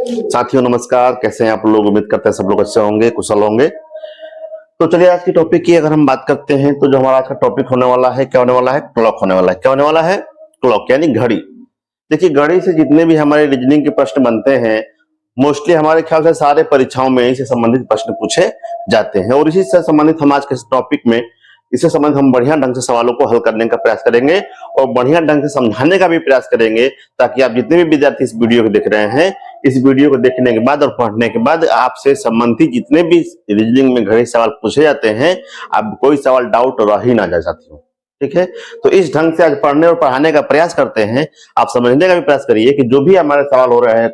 साथियों नमस्कार, कैसे हैं आप लोग। उम्मीद करते हैं सब लोग अच्छे होंगे, कुशल होंगे। तो चलिए आज की टॉपिक की अगर हम बात करते हैं तो जो हमारा आज का टॉपिक होने वाला है, क्या होने वाला है, क्लॉक होने वाला है। क्या होने वाला है? क्लॉक यानी घड़ी। देखिए, घड़ी से जितने भी हमारे रीजनिंग के प्रश्न बनते हैं, मोस्टली हमारे ख्याल से सारे परीक्षाओं में इससे संबंधित प्रश्न पूछे जाते हैं। और इसी से संबंधित हम आज के टॉपिक में इससे संबंधित हम बढ़िया ढंग से सवालों को हल करने का प्रयास करेंगे और बढ़िया ढंग से समझाने का भी प्रयास करेंगे, ताकि आप जितने भी विद्यार्थी इस वीडियो को देख रहे हैं, इस वीडियो को देखने के बाद और पढ़ने के बाद आपसे संबंधित जितने भी रीजनिंग में घड़ी सवाल पूछे जाते हैं, आप कोई सवाल डाउट रह ही ना जाए साथियों। ठीक है, तो इस ढंग से आज पढ़ने और पढ़ाने का प्रयास करते हैं। आप समझने का भी प्रयास करिए कि जो भी हमारे सवाल हो रहे हैं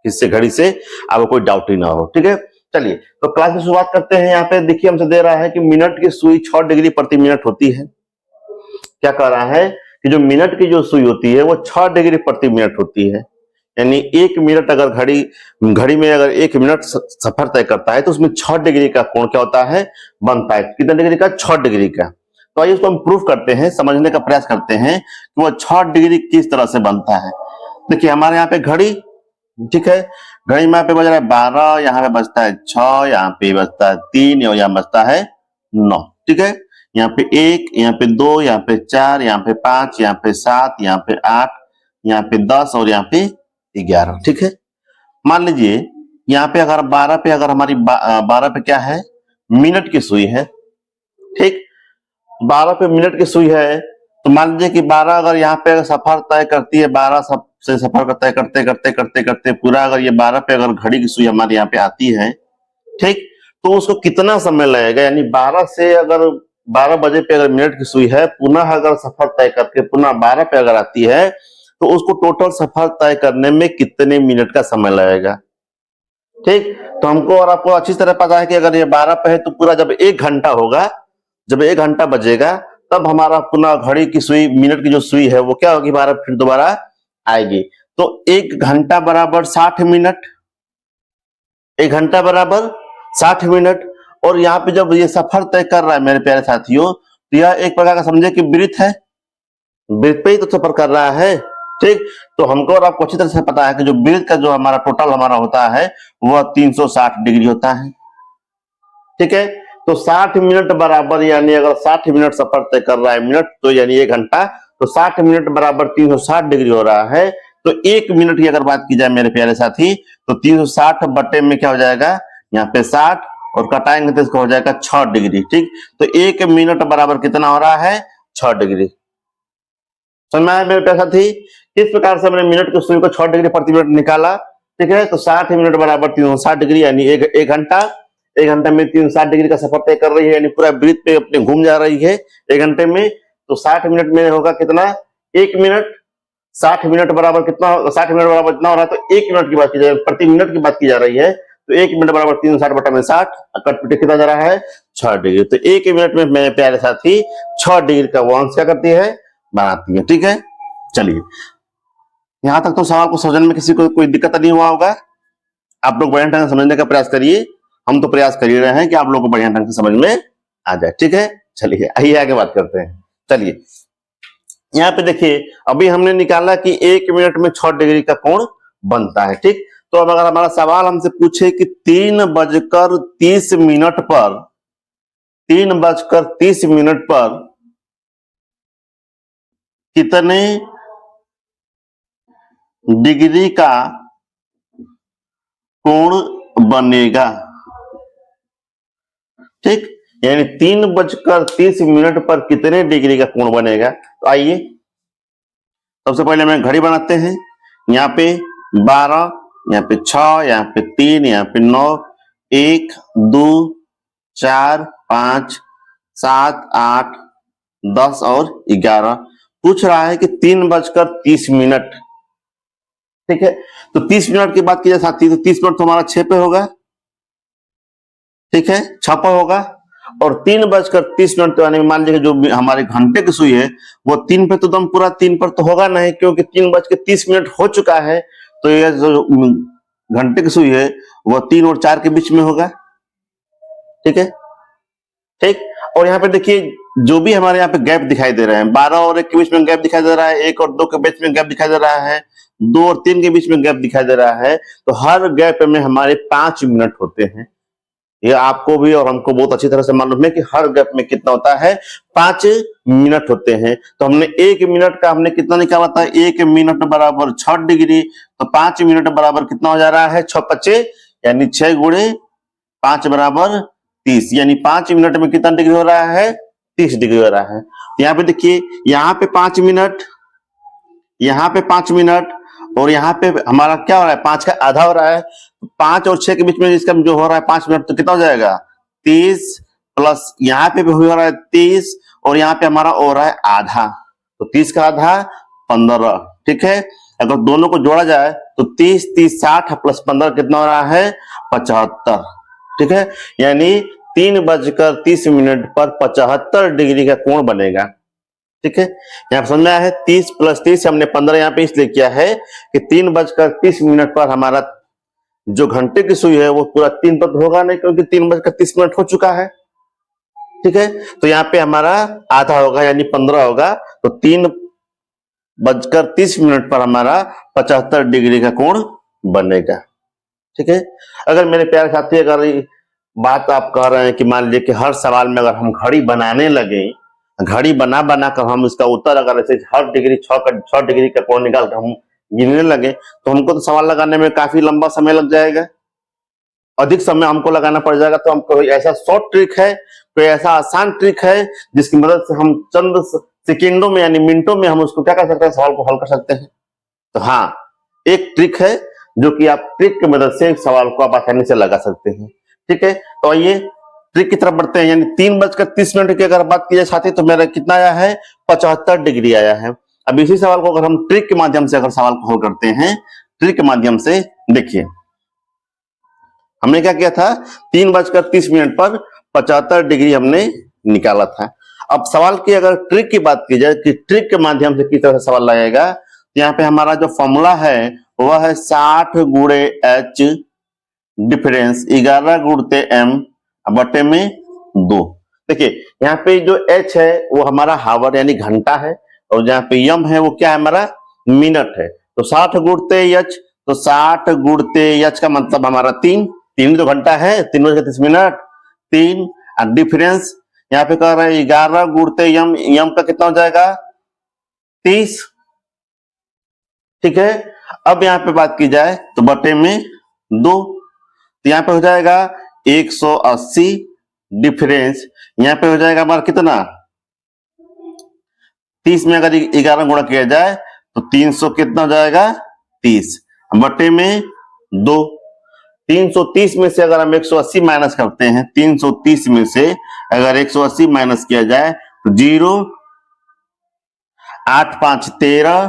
इससे घड़ी से आपको कोई डाउट ही ना हो। ठीक है, चलिए तो क्लास की शुरुआत करते हैं। यहाँ पे देखिए हमसे दे रहा है कि मिनट की सुई 6 डिग्री प्रति मिनट होती है। क्या कह रहा है कि जो मिनट की जो सुई होती है वो 6 डिग्री प्रति मिनट होती है। यानी 1 मिनट अगर घड़ी में अगर 1 मिनट सफर तय करता है तो उसमें 6 डिग्री का कोण क्या होता है, बनता है। कितने डिग्री का? 6 डिग्री का। तो आइए उसको हम प्रूफ करते हैं, समझने का प्रयास करते हैं कि वो 6 डिग्री किस तरह से बनता है। देखिए हमारे यहाँ पे घड़ी, ठीक है, घड़ी में यहाँ पे बज रहा है 12, यहाँ पे बजता है 6, यहाँ पे बजता है 3 और यहाँ बजता है 9। ठीक है, यहाँ पे 1, यहाँ पे 2, यहाँ पे 4, यहाँ पे 5, यहाँ पे 7, यहाँ पे 8, यहाँ पे 10 और यहाँ पे 11। ठीक है, मान लीजिए यहाँ पे अगर 12 पे अगर हमारी 12 पे क्या है, मिनट की सुई है। ठीक, 12 पे मिनट की सुई है तो मान लीजिए कि 12 अगर यहाँ पे सफर तय करती है, 12 से सफर तय करते करते करते करते पूरा अगर ये 12 पे अगर घड़ी की सुई हमारे यहाँ पे आती है, ठीक, तो उसको कितना समय लगेगा। यानी 12 से अगर 12 बजे पे अगर मिनट की सुई है, पुनः अगर सफर तय करके पुनः 12 पे अगर आती है तो उसको टोटल सफर तय करने में कितने मिनट का समय लगेगा। ठीक, तो हमको और आपको अच्छी तरह पता है कि अगर ये 12 पे है तो पूरा जब 1 घंटा होगा, जब 1 घंटा बजेगा तब हमारा पुनः घड़ी की सुई, मिनट की जो सुई है वो क्या होगी, फिर दोबारा आएगी। तो 1 घंटा बराबर 60 मिनट, 1 घंटा बराबर 60 मिनट। और यहाँ पे जब ये सफर तय कर रहा है मेरे प्यारे साथियों, तो यह एक प्रकार का समझे कि वृत्त है, वृत्त पे ही तो सफर कर रहा है। ठीक, तो हमको और आपको अच्छी तरह से पता है कि जो वृत्त का जो हमारा टोटल हमारा होता है वह 360 डिग्री होता है। ठीक है, तो 60 मिनट बराबर, यानी अगर 60 मिनट सफर तय कर रहा है मिनट, तो यानी 1 घंटा, तो 60 मिनट बराबर 360 डिग्री हो रहा है। तो 1 मिनट की अगर बात की जाए मेरे प्यारे साथी, तो 360 बटे में क्या हो जाएगा, यहाँ पे 60 और कटाएंगे तो इसको हो जाएगा 6 डिग्री। ठीक, तो 1 मिनट बराबर कितना हो रहा है, 6 डिग्री। समझ में आया मेरे प्यारे साथी? किस प्रकार से हमने मिनट की सुई को 6 डिग्री प्रति मिनट निकाला। ठीक है, तो 60 मिनट बराबर 360 डिग्री, यानी एक घंटा, 1 घंटे में 360 डिग्री का सफर तय कर रही है, यानी पूरा वृत्त पे अपने घूम जा रही है 1 घंटे में। तो 60 मिनट में होगा कितना, 1 मिनट। 60 मिनट बराबर कितना, 60 मिनट बराबर कितना हो रहा है, तो 1 मिनट की बात की जाए, प्रति मिनट की बात की जा रही है, तो 1 मिनट बराबर 360 बटा में 60, कट कितना जा रहा है, 6 डिग्री। तो 1 मिनट में मेरे प्यारे साथी 6 डिग्री का वो अंश क्या करती है, बनाती है। ठीक है, चलिए यहां तक तो सवाल को समझने में किसी को कोई दिक्कत नहीं हुआ होगा। आप लोग बढ़िया ढंग से समझने का प्रयास करिए, हम तो प्रयास कर ही रहे हैं कि आप लोगों को बढ़िया ढंग से समझ में आ जाए। ठीक है, चलिए आइए आगे बात करते हैं। चलिए यहाँ पे देखिए, अभी हमने निकाला कि 1 मिनट में 6 डिग्री का कोण बनता है। ठीक, तो अब अगर हमारा सवाल हमसे पूछे कि 3:30 मिनट पर, 3:30 मिनट पर कितने डिग्री का कोण बनेगा। ठीक, यानी 3:30 मिनट पर कितने डिग्री का कोण बनेगा। तो आइए सबसे पहले हमें घड़ी बनाते हैं। यहाँ पे 12, यहाँ पे 6, यहाँ पे 3, यहाँ पे 9, 1, 2, 4, 5, 7, 8, 10 और 11। पूछ रहा है कि 3:30 मिनट। ठीक है, तो 30 मिनट की बात की जाए साथी, तो 30 मिनट तो हमारा 6 पे होगा। ठीक है, 6 पे होगा। और 3:30 मिनट तो यानी मान लीजिए जो हमारे घंटे की सुई है वो 3 पे, तो दम पूरा 3 पर तो होगा नहीं, क्योंकि 3:30 मिनट हो चुका है। तो ये जो घंटे की सुई है वो 3 और 4 के बीच में होगा। ठीक है, ठीक, और यहाँ पे देखिए जो भी हमारे यहाँ पे गैप दिखाई दे रहे हैं, 12 और 1 के बीच में गैप दिखाई दे रहा है, 1 और 2 के बीच में गैप दिखाई दे रहा है, 2 और 3 के बीच में गैप दिखाई दे रहा है, तो हर गैप में हमारे 5 मिनट होते हैं। ये आपको भी और हमको बहुत अच्छी तरह से मालूम है कि हर गैप में कितना होता है, 5 मिनट होते हैं। तो हमने 1 मिनट का हमने कितना निकाला था, 1 मिनट बराबर 6 डिग्री, तो 5 मिनट बराबर कितना हो जा रहा है, 6 पच्चे यानी 6 गुणे 5 बराबर 30, यानी 5 मिनट में कितना डिग्री हो रहा है, 30 डिग्री हो रहा है। यहाँ पे देखिए, यहाँ पे 5 मिनट, यहाँ पे 5 मिनट और यहाँ पे हमारा क्या हो रहा है, 5 का आधा हो रहा है। 5 और 6 के बीच में इसका जो हो रहा है 5 मिनट, तो कितना हो जाएगा, 30 प्लस यहाँ पे भी हो रहा है 30 और यहाँ पे हमारा हो रहा है आधा, तो 30 का आधा 15। ठीक है, अगर दोनों को जोड़ा जाए तो 30 30 60 प्लस 15 कितना हो रहा है, 75। ठीक है, यानी 3:30 पर 75 डिग्री का कोण बनेगा। ठीक है, यहाँ समझ में आया है। 30 प्लस 30 हमने 15 यहाँ पे इसलिए किया है कि 3:30 पर हमारा जो घंटे की सुई है वो पूरा 3 पर होगा नहीं, क्योंकि 3:30 हो चुका है। ठीक है, तो यहाँ पे हमारा आधा होगा यानी 15 होगा, तो 3:30 पर हमारा 75 डिग्री का कोण बनेगा। ठीक है, अगर मेरे प्यारे साथी, अगर बात आप कह रहे हैं कि मान लीजिए कि हर सवाल में अगर हम घड़ी बनाने लगे, घड़ी बना बना कर हम इसका उत्तर अगर ऐसे हर डिग्री 6 डिग्री का कोण निकाल कर हम गिनने लगे, तो हमको तो सवाल लगाने में काफी लंबा समय लग जाएगा, अधिक समय हमको लगाना पड़ जाएगा। तो हम कोई ऐसा शॉर्ट ट्रिक है, कोई ऐसा आसान ट्रिक है जिसकी मदद से हम चंद सेकेंडों में यानी मिनटों में हम उसको क्या कर सकते हैं, सवाल को हल कर सकते हैं। तो हाँ, एक ट्रिक है जो कि आप ट्रिक की मदद से सवाल को आप आसानी से लगा सकते हैं। ठीक है, तो आइए ट्रिक की तरफ बढ़ते हैं। यानी 3:30 की अगर बात की जाए साथी, तो मेरा कितना आया है, 75 डिग्री आया है। अब इसी सवाल को अगर हम ट्रिक के माध्यम से अगर सवाल को हल करते हैं, ट्रिक के माध्यम से देखिए हमने क्या किया था, 3:30 पर 75 डिग्री हमने निकाला था। अब सवाल की अगर ट्रिक की बात की जाए कि ट्रिक के माध्यम से किस तरह से सवाल लगाएगा, तो यहाँ पे हमारा जो फॉर्मूला है वह है 60 गुणे h डिफरेंस 11 गुणते m बटे में 2। देखिए यहाँ पे जो h है वो हमारा हावर यानी घंटा है, और जहाँ पे m है वो क्या है, हमारा मिनट है। तो 60 गुणते h, तो 60 गुणते h का मतलब हमारा 3 जो घंटा है, 3:30 3, और डिफरेंस यहाँ पे कह रहे हैं 11 गुणते m का कितना हो जाएगा, 30। ठीक है, अब यहाँ पे बात की जाए तो बटे में 2, तो यहाँ पे हो जाएगा 180 डिफरेंस, यहाँ पे हो जाएगा हमारा कितना, 30 में अगर 11 गुणा किया जाए तो 300 कितना हो जाएगा, 30 बटे में 2। 330 में से अगर हम 180 माइनस करते हैं, 330 में से अगर 180 माइनस किया जाए तो 0, 8 5 13।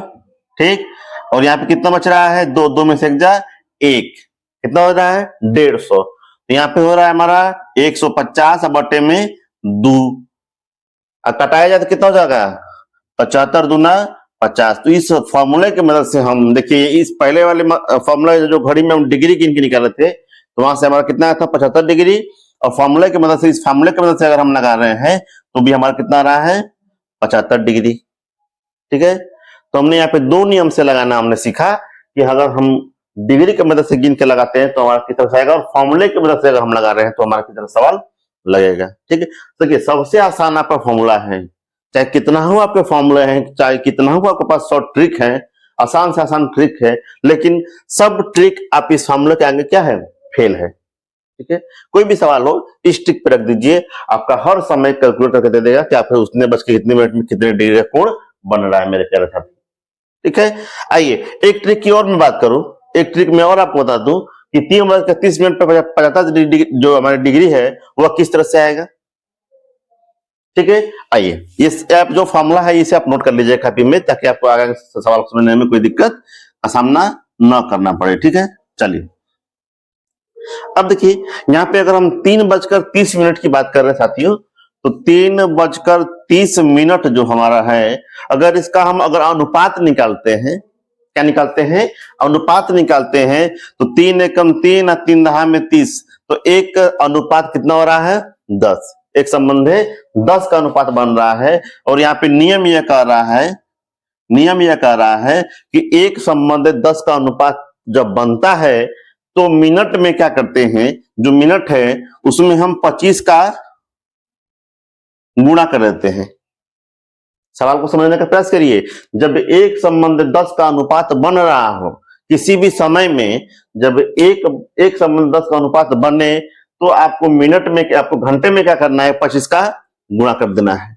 ठीक, और यहाँ पे कितना बच रहा है, 2 2 में से 1 जा 1, कितना हो रहा है, 150। तो यहाँ पे हो रहा है हमारा 150 बटे में 2, कटाया जाए तो कितना हो जाएगा, 75 दूना 50। तो इस फॉर्मूले की मदद से हम देखिए, इस पहले वाले फॉर्मूला जो घड़ी में हम डिग्री गिन के निकाले थे, तो वहां से हमारा कितना आया था, 75 डिग्री, और फॉर्मूले की मदद से, इस फॉर्मूले की मदद से अगर हम लगा रहे हैं तो भी हमारा कितना आ रहा है, 75 डिग्री। ठीक है, तो हमने यहाँ पे 2 नियम से लगाना हमने सीखा कि अगर हम डिग्री की मदद से गिन के लगाते हैं तो हमारा किस तरह से आएगा, और फॉर्मूले की मदद से अगर हम लगा रहे हैं तो हमारा किस तरह सवाल लगेगा। ठीक है, देखिए सबसे आसान आपका फॉर्मूला है, चाहे कितना हो आपके फॉर्मूले हैं, चाहे कितना हो आपके पास शॉर्ट ट्रिक है, आसान से आसान ट्रिक है, लेकिन सब ट्रिक आप इस फॉर्मूले के आगे क्या है, फेल है। ठीक है, कोई भी सवाल हो इस ट्रिक पे रख दीजिए, आपका हर समय कैलकुलेट करके दे देगा कि आप उसने बच के कितने मिनट में कितने डिग्री का कोण बन रहा है मेरे प्यारे साथी। ठीक है, आइए एक ट्रिक की और मैं बात करूं, एक ट्रिक में और आपको बता दूं कि 3:30 पर 75 डिग्री जो हमारी डिग्री है वह किस तरह से आएगा। ठीक है, आइए इस ऐप जो फॉर्मूला है इसे आप नोट कर लीजिए कॉपी में, ताकि आपको आगे सवाल समझने में कोई दिक्कत का सामना न करना पड़े। ठीक है, चलिए अब देखिए यहाँ पे अगर हम 3:30 की बात कर रहे हैं साथियों, तो 3:30 जो हमारा है, अगर इसका हम अगर अनुपात निकालते हैं, क्या निकालते हैं, अनुपात निकालते हैं, तो 3 एकम 3 और 3 दहा में 30, तो एक अनुपात कितना हो रहा है, 10, एक संबंध है 10 का अनुपात बन रहा है। और यहाँ पे नियम यह कह रहा है नियम यह कह रहा है कि एक संबंधित 10 का अनुपात जब बनता है तो मिनट में क्या करते हैं, जो मिनट है उसमें हम 25 का गुणा कर देते हैं। सवाल को समझने का प्रयास करिए। जब एक संबंधित 10 का अनुपात बन रहा हो किसी भी समय में, जब एक संबंधित 10 का अनुपात बने तो आपको मिनट में, आपको घंटे में क्या करना है, 25 का गुणा कर देना है।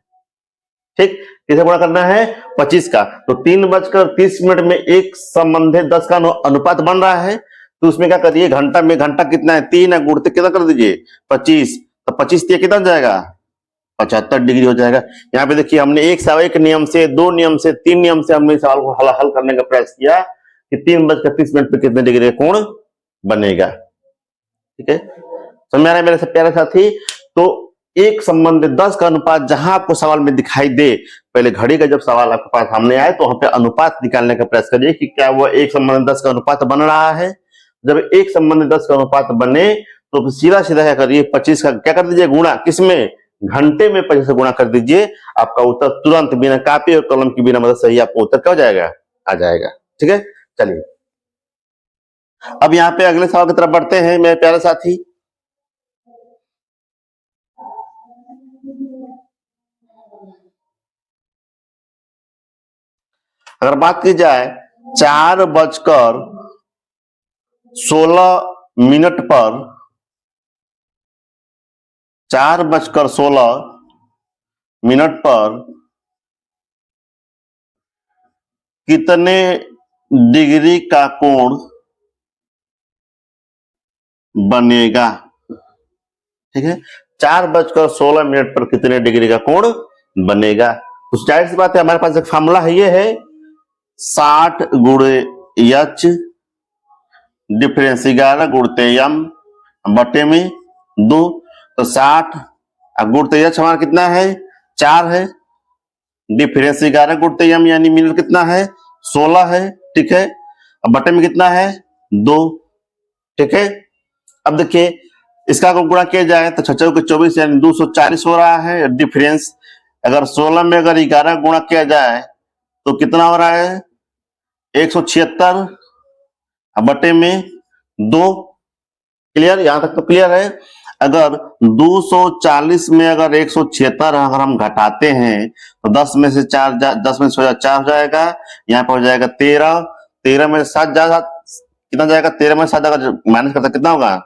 ठीक, किसे गुणा करना है, 25 का। तो 3:30 में एक संबंधित 10 का अनुपात बन रहा है तो उसमें क्या करिए, घंटा में, घंटा कितना है 3 है, गुणते कितना कर दीजिए 25, तो 25 कितना जाएगा 75 डिग्री हो जाएगा। यहाँ पे देखिए हमने एक नियम से, 2 नियम से, 3 नियम से हमने सवाल को हल करने का प्रयास किया कि 3:30 पे कितने डिग्री का कोण बनेगा। ठीक है, समझ में आ रहा है मेरे से प्यारे साथी। तो एक संबंधित 10 का अनुपात जहां आपको सवाल में दिखाई दे, पहले घड़ी का जब सवाल आपके पास सामने आए तो वहां पे अनुपात निकालने का प्रयास करिए कि क्या वो एक संबंधित 10 का अनुपात बन रहा है। जब एक संबंधित 10 का अनुपात बने तो सीधा सीधा क्या करिए, 25 का क्या कर दीजिए गुणा, किसमें, घंटे में 25 से गुणा कर दीजिए। आपका उत्तर तुरंत बिना कापी और कलम की बिना मदद सही आपका उत्तर क्या हो जाएगा, आ जाएगा। ठीक है, चलिए अब यहाँ पे अगले सवाल की तरफ बढ़ते हैं मेरे प्यारे साथी। अगर बात की जाए 4:16 पर, 4:16 पर कितने डिग्री का कोण बनेगा। ठीक है, 4:16 पर कितने डिग्री का कोण बनेगा। तो जाहिर सी बात है हमारे पास एक फॉर्मूला है, ये है 60 गुणे एच डिफरेंस 11 गुणते एम बटे में 2। तो 60 गुणते एच हमारा कितना है, 4 है, डिफरेंस 11 गुणते एम यानी मिनट कितना है 16 है। ठीक है, अब बटे में कितना है 2। ठीक है, अब देखिए इसका अगर गुणा किया जाए तो 6 के 24 यानी 240 हो रहा है। डिफरेंस अगर 16 में अगर 11 गुणा किया जाए तो कितना हो रहा है 176 बटे में 2। क्लियर, यहां तक तो क्लियर है। अगर 240 में अगर 176 अगर हम घटाते हैं तो 10 में से 4 हो जाएगा, यहाँ पर हो जाएगा 13, 13 में 7 कितना जाएगा, 13 में 7 अगर माइनस करता कितना होगा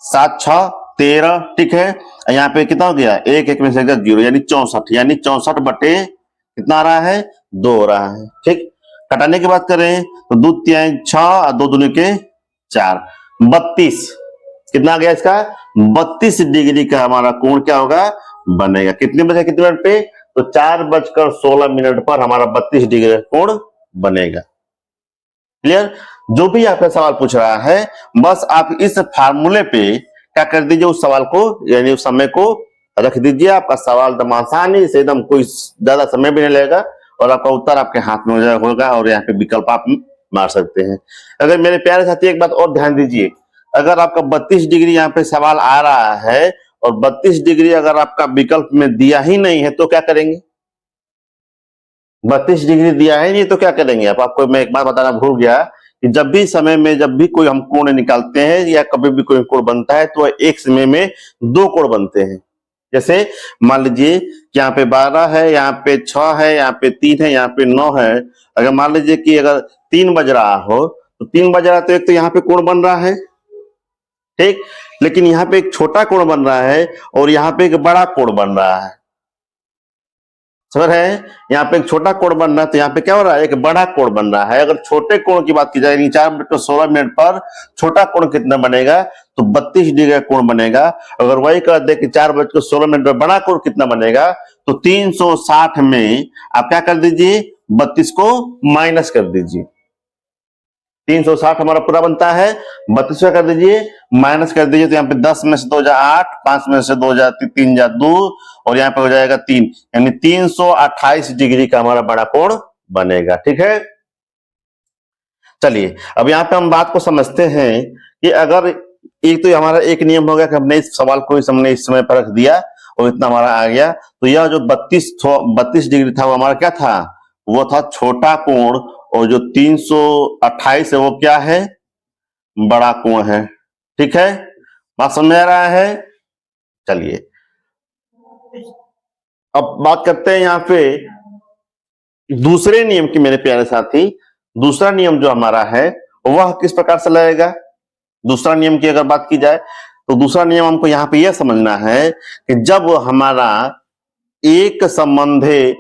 7 6 13। ठीक है, यहाँ पे कितना हो गया 1 में से 0 यानी 64, यानी 64 बटे कितना आ रहा है 2 हो रहा है। ठीक, घटाने की बात करें तो 2 3 6 और 2 दूनी के 4, 32 कितना आ गया इसका 32 डिग्री का हमारा कोण क्या होगा बनेगा। कितने बजे कितने मिनट पे, तो 4:16 पर हमारा 32 डिग्री का कोण बनेगा। क्लियर, जो भी आपका सवाल पूछ रहा है बस आप इस फार्मूले पे क्या कर दीजिए, उस सवाल को यानी उस समय को रख दीजिए। आपका सवाल एकदम आसानी से, एकदम कोई ज्यादा समय भी नहीं लगेगा और आपका उत्तर आपके हाथ में होगा और यहाँ पे विकल्प आप मार सकते हैं। अगर मेरे प्यारे साथी एक बात और ध्यान दीजिए, अगर आपका 32 डिग्री यहाँ पे सवाल आ रहा है और 32 डिग्री अगर आपका विकल्प में दिया ही नहीं है तो क्या करेंगे, 32 डिग्री दिया है नहीं तो क्या करेंगे आप। आपको मैं एक बात बताना भूल गया कि जब भी समय में जब भी कोई हम कोण निकालते हैं या कभी भी कोई कोण बनता है तो एक समय में 2 कोण बनते हैं। जैसे मान लीजिए कि यहाँ पे 12 है, यहाँ पे 6 है, यहाँ पे 3 है, यहाँ पे 9 है। अगर मान लीजिए कि अगर 3 बज रहा हो तो 3 बज रहा है तो एक तो यहाँ पे कोण बन रहा है, ठीक, लेकिन यहाँ पे एक छोटा कोण बन रहा है और यहाँ पे एक बड़ा कोण बन रहा है। समझ रहे हैं, यहाँ पे एक छोटा कोण बन रहा है तो यहाँ पे क्या हो रहा है एक बड़ा कोण बन रहा है। अगर छोटे कोण की बात की जाए 4:16 पर छोटा कोण कितना बनेगा तो 32 डिग्री का कोण बनेगा। अगर वही कर दे कि 4:16 पर बड़ा कोण कितना बनेगा तो 360 में आप क्या कर दीजिए 32 को माइनस कर दीजिए। 360 हमारा पूरा बनता है, 32 का कर दीजिए माइनस कर दीजिए तो यहाँ पे 10 में से 2 जा 8, 5 में से 2 जा 3 जा 2 और यहाँ पे हो जाएगा 3, यानी 328 डिग्री का हमारा बड़ा कोण बनेगा। ठीक है, चलिए अब यहाँ पे हम बात को समझते हैं कि अगर एक तो हमारा एक नियम हो गया कि हमने इस सवाल को हमने इस समय पर रख दिया और इतना हमारा आ गया, तो यह जो 32 डिग्री था वो हमारा क्या था वो था छोटा कोण, और जो 328 है वो क्या है, बड़ा कोण है। ठीक है, बात समझ में आ रहा है। चलिए अब बात करते हैं यहां पे दूसरे नियम की मेरे प्यारे साथी। दूसरा नियम जो हमारा है वह किस प्रकार से लगेगा। दूसरा नियम की अगर बात की जाए तो दूसरा नियम हमको यहां पे यह समझना है कि जब हमारा एक संबंधे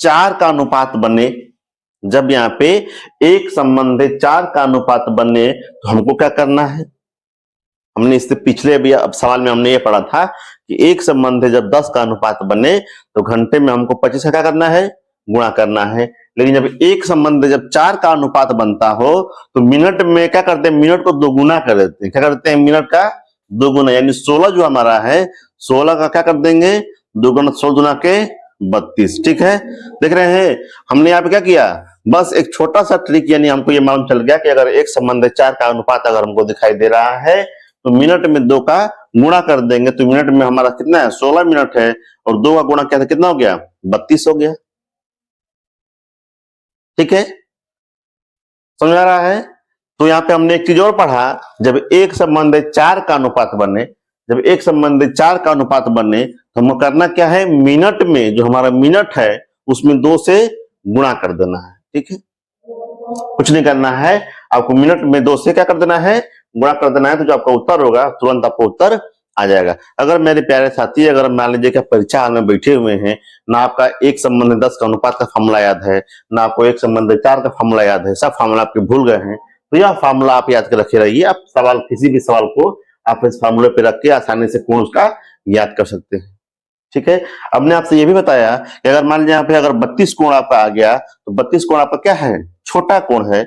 4 का अनुपात बने, जब यहाँ पे एक संबंधे 4 का अनुपात बने तो हमको क्या करना है। हमने इससे पिछले भी अब सवाल में हमने ये पढ़ा था कि एक संबंधे जब 10 का अनुपात बने तो घंटे में हमको 25 का क्या करना है, गुणा करना है। लेकिन जब एक संबंध जब 4 का अनुपात बनता हो तो मिनट में क्या करते हैं, मिनट को दोगुना कर देते हैं। क्या करते हैं, मिनट का दोगुना, यानी 16 जो हमारा है 16 का क्या कर देंगे, दोगुना 16 गुना के 32। ठीक है, देख रहे हैं हमने यहाँ पे क्या किया, बस एक छोटा सा ट्रिक, यानी हमको ये मालूम चल गया कि अगर एक संबंध 4 का अनुपात अगर हमको दिखाई दे रहा है तो मिनट में 2 का गुणा कर देंगे। तो मिनट में हमारा कितना है, 16 मिनट है, और 2 का गुणा क्या था, कितना हो गया, 32 हो गया। ठीक है, समझ आ रहा है। तो यहाँ पे हमने एक चीज और पढ़ा, जब एक संबंध 4 का अनुपात बने, जब एक संबंध 4 का अनुपात बने तो हमको करना क्या है, मिनट में जो हमारा मिनट है उसमें 2 से गुणा कर देना है। ठीक है, कुछ नहीं करना है, आपको मिनट में 2 से क्या कर देना है, गुणा कर देना है। तो जो आपका उत्तर होगा तुरंत आपको उत्तर आ जाएगा। अगर मेरे प्यारे साथी, अगर मान लीजिए कि परीक्षा हाल में बैठे हुए हैं, ना आपका एक संबंध 10 का अनुपात का फॉर्मूला याद है, ना आपको एक संबंध 4 का फॉर्मूला याद है, सब फॉर्मूला आपके भूल गए हैं, तो यह फॉर्मूला आप याद कर रखे रहिए। आप सवाल, किसी भी सवाल को आप इस फॉर्मूले पे रख के आसानी से कोण उसका याद कर सकते हैं। ठीक है, अब ने आपसे यह भी बताया कि अगर मान लीजिए यहाँ पे अगर 32 कोण आपका आ गया तो 32 कोण आपका क्या है, छोटा कोण है।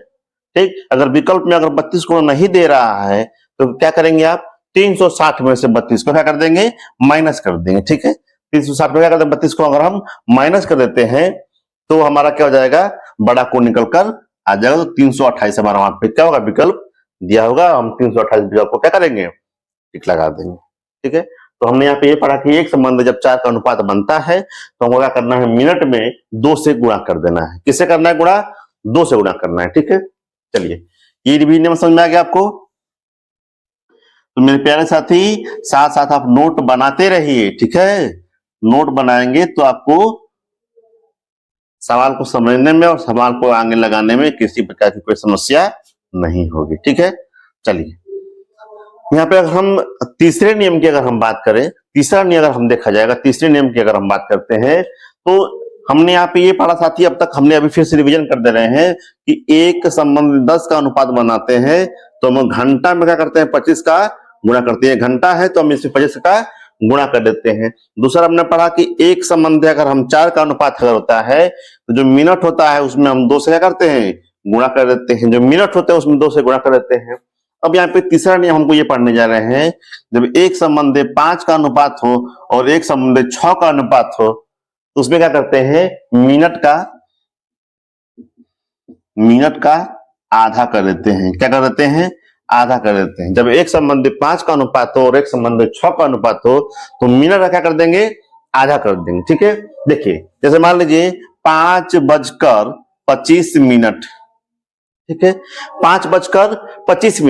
ठीक, अगर विकल्प में अगर 32 कोण नहीं दे रहा है तो क्या करेंगे आप, 360 में से 32 को क्या कर देंगे, माइनस कर देंगे। ठीक है, 360 में क्या करते हैं, 32 को अगर हम माइनस कर देते हैं तो हमारा क्या हो जाएगा, बड़ा कोण निकल कर आ जाएगा। तो 328 हमारा वहां पे क्या होगा, विकल्प दिया होगा, हम 328 विकल्प को क्या करेंगे, टिक लगा देंगे। ठीक है, तो हमने यहाँ पे ये पढ़ा कि एक संबंध जब 4 का अनुपात बनता है तो हमको क्या करना है, मिनट में 2 से गुणा कर देना है। किससे करना है गुणा, 2 से गुणा करना है। ठीक है, चलिए ये भी नियम समझ में आ गया आपको। तो मेरे प्यारे साथी साथ साथ आप नोट बनाते रहिए। ठीक है, नोट बनाएंगे तो आपको सवाल को समझने में और सवाल को आगे लगाने में किसी प्रकार की कोई समस्या नहीं होगी। ठीक है, चलिए यहाँ पे अगर हम तीसरे नियम की अगर हम बात करें, तीसरा नियम अगर हम देखा जाएगा, तीसरे नियम की अगर हम बात करते हैं तो हमने यहाँ पे ये पढ़ा साथी, अब तक हमने अभी फिर से रिवीजन कर दे रहे हैं कि एक संबंध 10 का अनुपात बनाते हैं तो हम घंटा में क्या करते हैं, 25 का गुणा करते हैं। घंटा है तो हम इसमें 25 का गुणा कर देते हैं। दूसरा हमने पढ़ा कि एक संबंध अगर हम 4 का अनुपात अगर होता है तो जो मिनट होता है उसमें हम 2 से क्या करते हैं, गुणा कर देते हैं। जो मिनट होते हैं उसमें 2 से गुणा कर देते हैं। अब यहाँ पे तीसरा नियम हमको ये पढ़ने जा रहे हैं, जब एक संबंध 5 का अनुपात हो और एक संबंध 6 का अनुपात हो तो उसमें क्या करते हैं, मिनट का आधा कर देते हैं। क्या कर देते हैं, आधा कर देते हैं। जब एक संबंध 5 का अनुपात हो और एक संबंध 6 का अनुपात हो तो मिनट का क्या कर देंगे, आधा कर देंगे। ठीक है, देखिए जैसे मान लीजिए 5:25 ठीक है, 5:25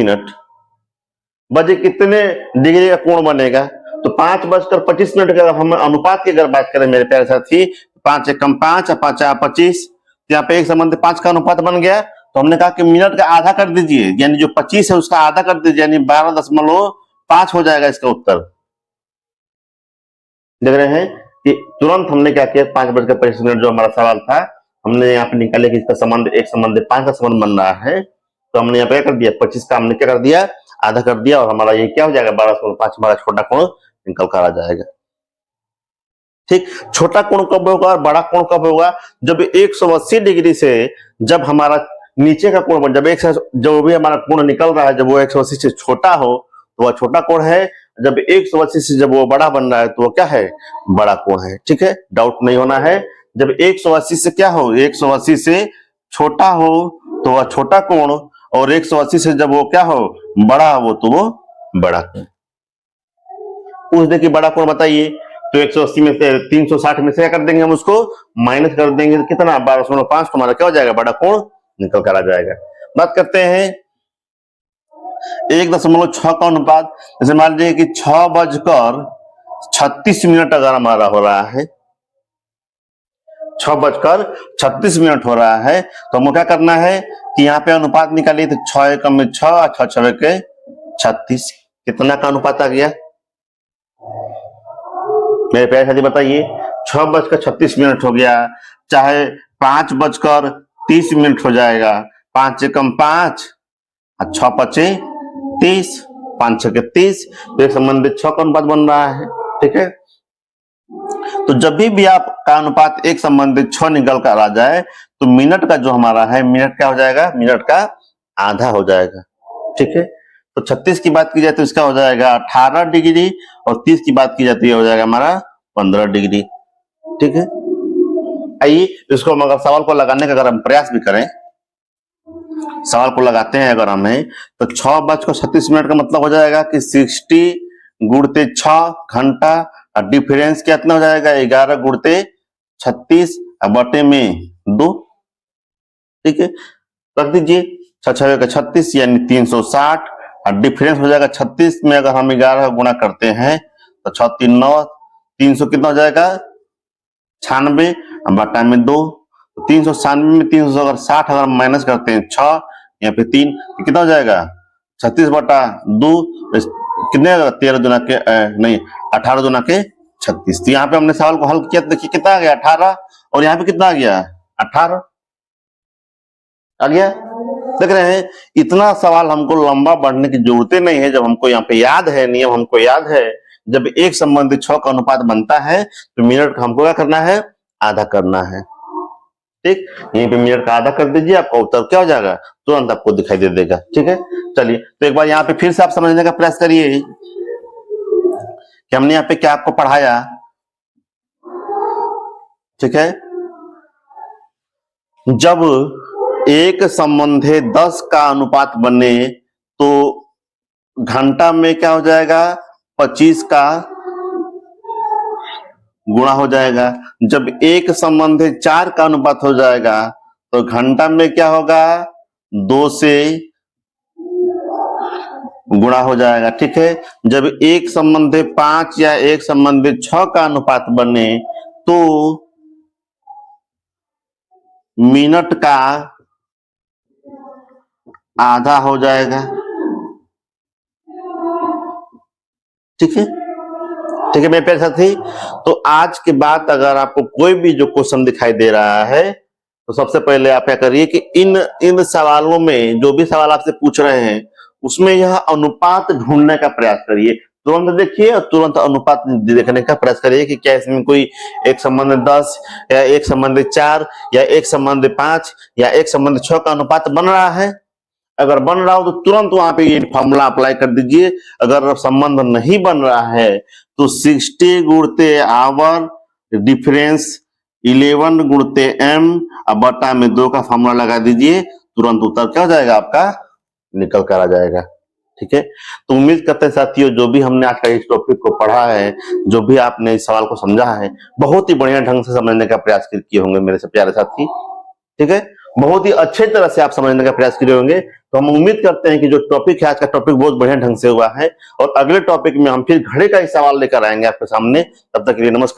बजे कितने डिग्री का कोण बनेगा, तो 5:25 का हम अनुपात की अगर बात करें मेरे प्यारे साथी, 5 एकम 5 और 5 25, यहाँ पे एक संबंध 5 का अनुपात बन गया तो हमने कहा कि मिनट का आधा कर दीजिए, यानी जो 25 है उसका आधा कर दीजिए, यानी 12.5 हो जाएगा इसका उत्तर। देख रहे हैं कि तुरंत हमने क्या किया, 5:25 जो हमारा सवाल था हमने यहाँ पे निकाले कि इसका संबंध एक संबंध 5 का संबंध बन रहा है, तो हमने यहाँ पे क्या कर दिया, 25 का हमने क्या कर दिया, आधा कर दिया, और हमारा ये क्या हो जाएगा, 12.5 हमारा छोटा कोण निकल कर आ जाएगा। ठीक, छोटा कोण कब होगा और बड़ा कोण कब होगा, जब 180 डिग्री से जब हमारा नीचे का कोण, जब जो भी हमारा कोण निकल रहा है जब वो 180 से छोटा हो तो वह छोटा कोण है, जब 180 से जब वो बड़ा बन रहा है तो वो क्या है, बड़ा कोण है। ठीक है, डाउट नहीं होना है। जब 180 से क्या हो, 180 से छोटा हो तो वह छोटा कोण, और 180 से जब वो क्या हो, बड़ा हो तो वो बड़ा कोण। पूछ दे कि बड़ा कोण बताइए तो 180 में से 360 में से क्या कर देंगे हम उसको माइनस कर देंगे, तो कितना 12.5 हमारा क्या हो जाएगा, बड़ा कोण निकल कर आ जाएगा। बात करते हैं 1.6 का अनुपात। जैसे मान लीजिए कि 6:36 अगर हमारा हो रहा है, 6:36 हो रहा है, तो हमको क्या करना है कि यहाँ पे अनुपात निकालिए, तो 6 एकम में 6 और 6 6 के 36, कितना का अनुपात आ गया मेरे प्यारे साथी बताइए। 6:36 हो गया, चाहे 5:30 हो जाएगा, 5 एकम 5 और 6 5 30, 5 6 के 30, तो एक संबंधित 6 का अनुपात बन रहा है। ठीक है, तो जब भी आपका अनुपात एक संबंधित 6 निकल कर आ जाए, तो मिनट का जो हमारा है, मिनट क्या हो जाएगा, मिनट का आधा हो जाएगा। ठीक है, तो 36 की बात की जाए तो इसका हो जाएगा 18 डिग्री, और 30 की बात की जाती है हो जाएगा हमारा 15 डिग्री। ठीक है, आइए इसको हम अगर सवाल को लगाने का अगर हम प्रयास भी करें, सवाल को लगाते हैं अगर हमें, तो 6:36 का मतलब हो जाएगा कि 60 गुणते 6 घंटा, और डिफरेंस कितना हो जाएगा 11 गुणते 36 बटे में 2। ठीक है, रख दीजिए 6 6 का 36 यानी 360, और डिफरेंस हो जाएगा 36 में अगर हम 11 गुणा करते हैं तो 6 3 9, 300 कितना हो जाएगा 96 बटा में 2, 396 में 300 अगर 60 अगर माइनस करते हैं 6 यहाँ पे 3, तो कितना हो जाएगा 36 बटा 2, कितने 13 दुना के नहीं 18 दुना के 36। तो यहाँ पे हमने सवाल को हल किया, देखिए कितना आ गया 18, और यहाँ पे कितना आ गया 18 आ गया। देख रहे हैं, इतना सवाल हमको लंबा बढ़ने की जरूरत नहीं है, जब हमको यहाँ पे याद है, नियम हमको याद है, जब एक संबंधित 6 का अनुपात बनता है तो मिनट का हमको क्या करना है, आधा करना है। ठीक, यहीं पे मिनट का आधा कर दीजिए, आपका उत्तर क्या हो जाएगा, तुरंत आपको दिखाई दे देगा। ठीक है, चलिए तो एक बार यहाँ पे फिर से आप समझने का प्रयास करिए कि हमने यहाँ पे क्या आपको पढ़ाया। ठीक है, जब एक संबंधे 10 का अनुपात बने तो घंटा में क्या हो जाएगा 25 का गुणा हो जाएगा। जब एक संबंधे 4 का अनुपात हो जाएगा तो घंटा में क्या होगा 2 से गुणा हो जाएगा। ठीक है, जब एक संबंधे 5 या एक संबंधे 6 का अनुपात बने तो मिनट का आधा हो जाएगा। ठीक है, ठीक है मेरे प्यारे साथी, तो आज के बाद अगर आपको कोई भी जो क्वेश्चन दिखाई दे रहा है तो सबसे पहले आप क्या करिए कि इन सवालों में जो भी सवाल आपसे पूछ रहे हैं उसमें यह अनुपात ढूंढने का प्रयास करिए। तुरंत देखिए और तुरंत अनुपात देखने का प्रयास करिए कि क्या इसमें कोई एक संबंध 10 या एक संबंध 4 या एक संबंध 5 या एक संबंध 6 का अनुपात बन रहा है। अगर बन रहा हो तो तुरंत वहां पे ये फॉर्मूला अप्लाई कर दीजिए। अगर संबंध नहीं बन रहा है तो 60 गुणते आवर डिफरेंस 11 गुणते m बटा में 2 का फॉर्मूला लगा दीजिए, तुरंत उत्तर क्या हो जाएगा आपका निकल कर आ जाएगा। ठीक है, तो उम्मीद करते हैं साथियों जो भी हमने आज का इस टॉपिक को पढ़ा है, जो भी आपने इस सवाल को समझा है, बहुत ही बढ़िया ढंग से समझने का प्रयास किए होंगे मेरे से प्यारे साथी। ठीक है, बहुत ही अच्छे तरह से आप समझने का प्रयास किए होंगे। तो हम उम्मीद करते हैं कि जो टॉपिक है आज का टॉपिक बहुत बढ़िया ढंग से हुआ है, और अगले टॉपिक में हम फिर घड़े का ही सवाल लेकर आएंगे आपके सामने। तब तक के लिए नमस्कार।